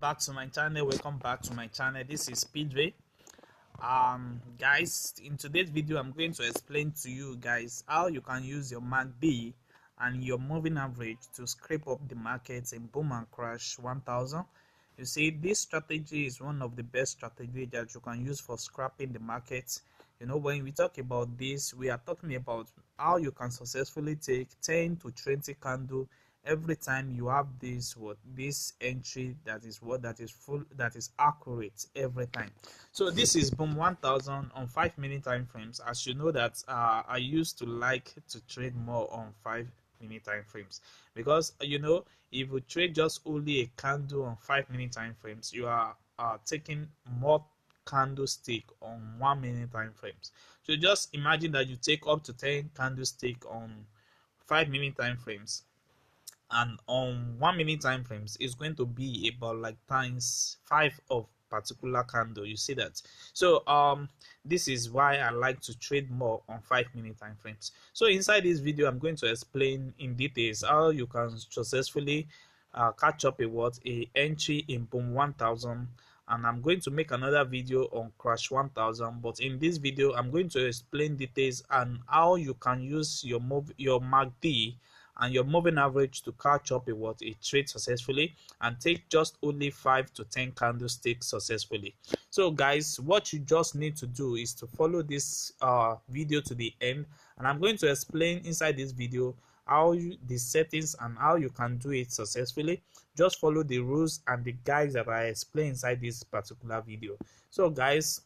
back to my channel. Welcome back to my channel. This is Speedway. Guys, in today's video I'm going to explain to you guys how you can use your MACD and your moving average to scrape up the markets in boom and crash 1000. You see, this strategy is one of the best strategies that you can use for scrapping the markets. You know, when we talk about this, we are talking about how you can successfully take 10 to 20 candle every time you have this entry that is full, that is accurate every time. So this is boom 1000 on 5-minute time frames. As you know that I used to like to trade more on 5-minute time frames, because you know, if you trade just only a candle on 5-minute time frames, you are taking more candlestick on 1-minute time frames. So just imagine that you take up to 10 candlestick on 5-minute time frames, and on 1-minute time frames is going to be about like times 5 of particular candle. You see that? So this is why I like to trade more on 5-minute time frames. So inside this video I'm going to explain in details how you can successfully catch up a entry in boom 1000, and I'm going to make another video on crash 1000. But in this video I'm going to explain details and how you can use your MACD and your moving average to catch up a trade successfully and take just only 5 to 10 candlesticks successfully. So guys, what you just need to do is to follow this video to the end, and I'm going to explain inside this video the settings and how you can do it successfully. Just follow the rules and the guides that I explain inside this particular video. So guys,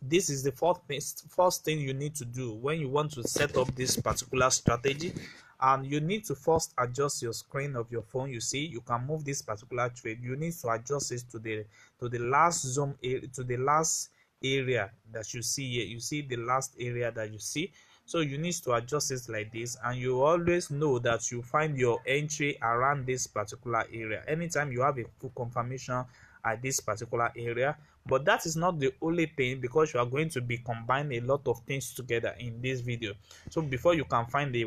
this is the first thing you need to do when you want to set up this particular strategy. And you need to first adjust your screen of your phone. You see, you can move this particular trade. You need to adjust it to the last zoom, to the last area that you see here. You see the last area that you see. So you need to adjust it like this, and you always know that you find your entry around this particular area anytime you have a full confirmation at this particular area. But that is not the only thing, because you are going to be combining a lot of things together in this video, so before you can find a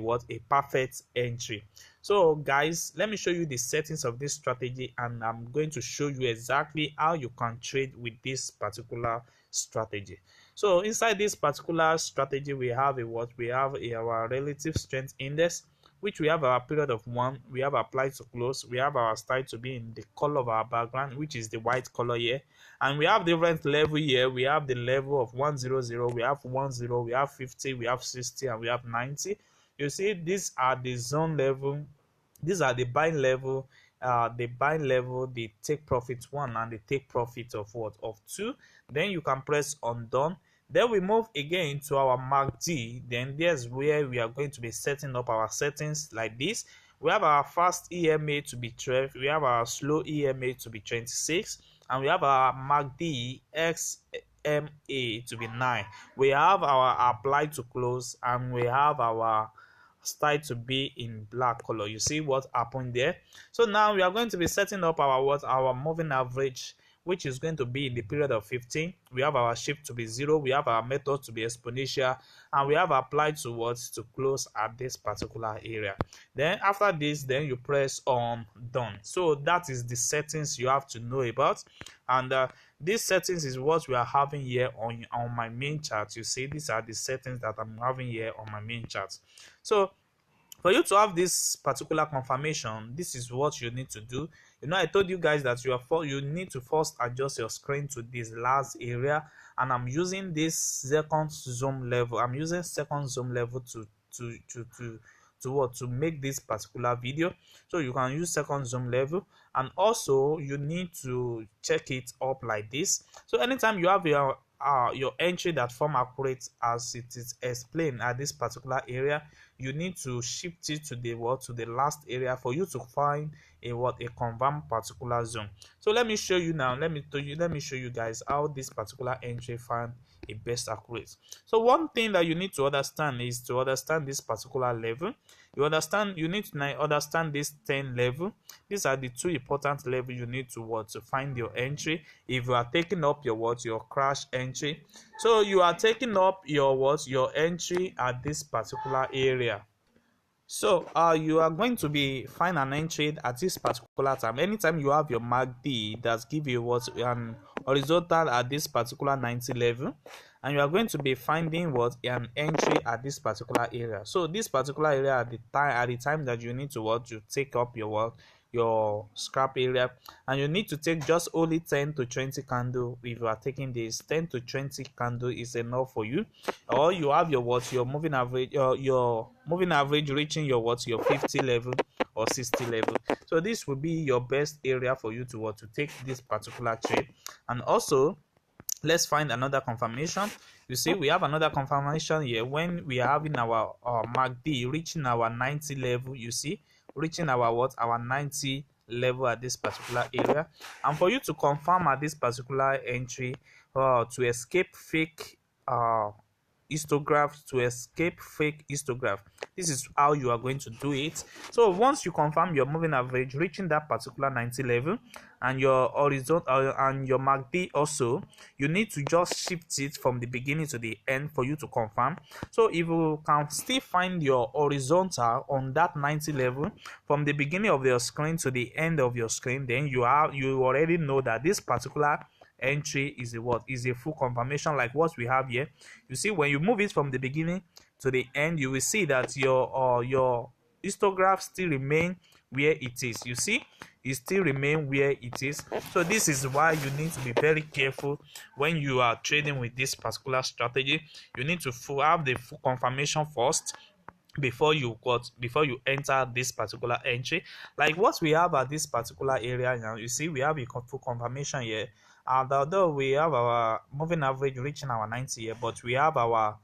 perfect entry. So guys, let me show you the settings of this strategy, and I'm going to show you exactly how you can trade with this particular strategy. So inside this particular strategy we have our relative strength index, which we have our period of 1, we have applied to close, we have our style to be in the color of our background, which is the white color here, and we have different level here. We have the level of 100, we have 10, we have 50, we have 60, and we have 90. You see, these are the zone level, these are the buying level, the take profit 1 and the take profit of 2. Then you can press on done. Then we move again to our MACD. Then there's where we are going to be setting up our settings like this. We have our fast EMA to be 12, we have our slow EMA to be 26, and we have our MACD XMA to be 9. We have our apply to close, and we have our style to be in black color. You see what happened there? So now we are going to be setting up our moving average, which is going to be in the period of 15. We have our shift to be 0, we have our method to be exponential, and we have applied to close at this particular area. Then after this, then you press on done. So that is the settings you have to know about, and these settings is what we are having here on my main chart. You see, these are the settings that I'm having here on my main chart. So for you to have this particular confirmation, this is what you need to do. You know, I told you guys that you need to first adjust your screen to this last area, and I'm using this second zoom level. I'm using second zoom level to make this particular video. So you can use second zoom level, and also you need to check it up like this. So anytime you have your entry that form accurate as it is explained at this particular area, you need to shift it to the last area for you to find a confirm particular zone. So let me show you now. Let me show you guys how this particular entry find a best accurate. So one thing that you need to understand is to understand this particular level. You need to understand this 10 level. These are the 2 important levels you need to find your entry. If you are taking up your crash entry, so you are taking up your entry at this particular area. So you are going to be find an entry at this particular time. Anytime you have your MACD that give you what an horizontal at this particular 90 level, and you are going to be finding what an entry at this particular area. So this particular area at the time that you need to what to take up your work, your scrap area, and you need to take just only 10 to 20 candle. If you are taking this 10 to 20 candle is enough for you, or you have your what your moving average, your moving average reaching your what your 50 level or 60 level. So this will be your best area for you to what to take this particular trade. And also, let's find another confirmation. You see, we have another confirmation here when we are having our MACD reaching our 90 level. You see, reaching our what our 90 level at this particular area. And for you to confirm at this particular entry, to escape fake histograph, to escape fake histograph, this is how you are going to do it. So once you confirm your moving average reaching that particular 90 level, and your horizontal and your MACD also, you need to just shift it from the beginning to the end for you to confirm. So if you can still find your horizontal on that 90 level from the beginning of your screen to the end of your screen, then you already know that this particular entry is a what is a full confirmation, like what we have here. You see, when you move it from the beginning to the end, you will see that your histograph still remain where it is. You see, it still remain where it is. So this is why you need to be very careful when you are trading with this particular strategy. You need to have the full confirmation first before you enter this particular entry, like what we have at this particular area. Now you see we have a full confirmation here, and although we have our moving average reaching our 90 here, but we have our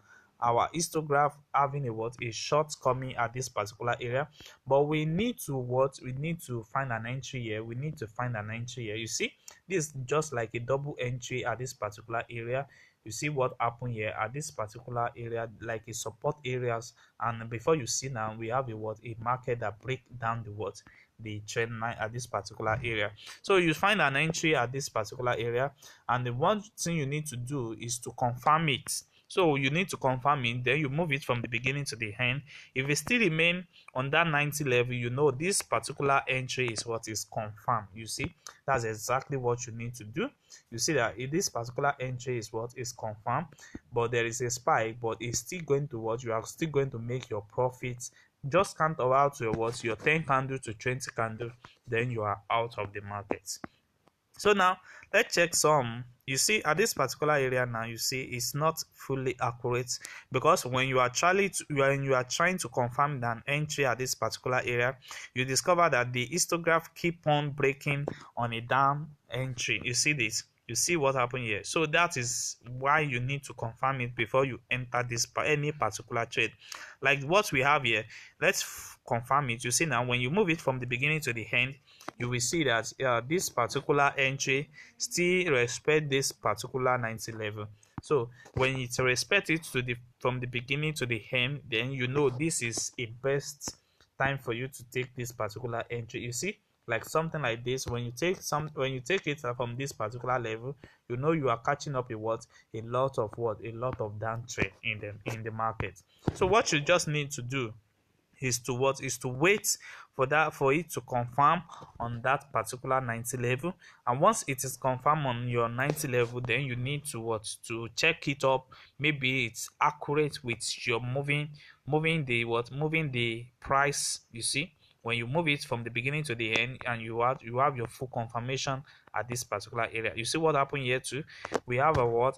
histograph having a shortcoming at this particular area. But we need to find an entry here. We need to find an entry here. You see, this is just like a double entry at this particular area. You see what happened here at this particular area, like a support areas. And before you see, now we have a market that break down the trend line at this particular area. So you find an entry at this particular area, and the one thing you need to do is to confirm it. So you need to confirm it, then you move it from the beginning to the end. If it still remain on that 90 level, you know this particular entry is what is confirmed. You see, that's exactly what you need to do. You see that if this particular entry is what is confirmed, but there is a spike, but it's still going to what you are still going to make your profits. Just count out your 10 candle to 20 candle, then you are out of the market. So now let's check some. You see at this particular area now, you see it's not fully accurate, because when you are trying to confirm an entry at this particular area, you discover that the histograph keep on breaking on a down entry. You see this, you see what happened here. So that is why you need to confirm it before you enter any particular trade, like what we have here. Let's confirm it. You see now when you move it from the beginning to the end, you will see that this particular entry still respect this particular 90 level. So when it respect it from the beginning to the end, then you know this is a best time for you to take this particular entry. You see, like something like this, when you take it from this particular level, you know you are catching up a lot of down trade in the market. So what you just need to do is to wait for it to confirm on that particular 90 level. And once it is confirmed on your 90 level, then you need to check it up. Maybe it's accurate with your moving the price. You see, when you move it from the beginning to the end, and you have your full confirmation at this particular area. You see what happened here too. We have our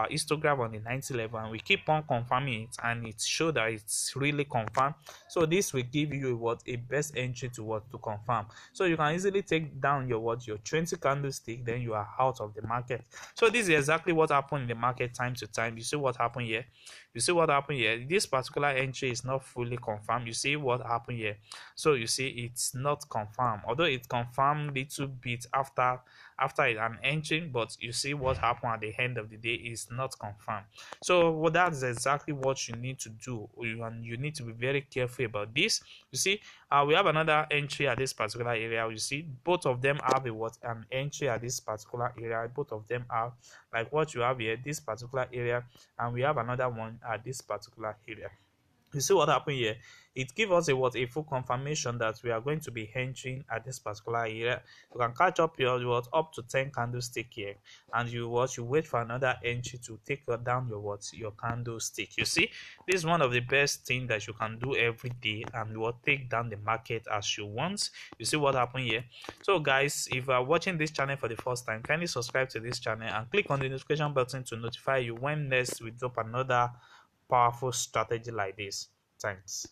histogram on the 90 level, and we keep on confirming it, and it shows that it's really confirmed. So this will give you a best entry to confirm. So you can easily take down your 20 candlestick, then you are out of the market. So this is exactly what happened in the market time to time. You see what happened here. This particular entry is not fully confirmed. You see what happened here. So you see it's not confirmed, although it confirmed little bit after an entry, but you see what happened at the end of the day is not confirmed. So that's exactly what you need to do. You need to be very careful about this. You see, we have another entry at this particular area. You see, both of them have an entry at this particular area. Both of them are like what you have here, this particular area, and we have another one at this particular area. You see what happened here? It gives us a full confirmation that we are going to be entering at this particular area. You can catch up your up to 10 candlestick here, and you wait for another entry to take down your candlestick. You see, this is one of the best things that you can do every day, and will take down the market as you want. You see what happened here? So guys, if you are watching this channel for the first time, kindly subscribe to this channel and click on the notification button to notify you when next we drop another powerful strategy like this. Thanks.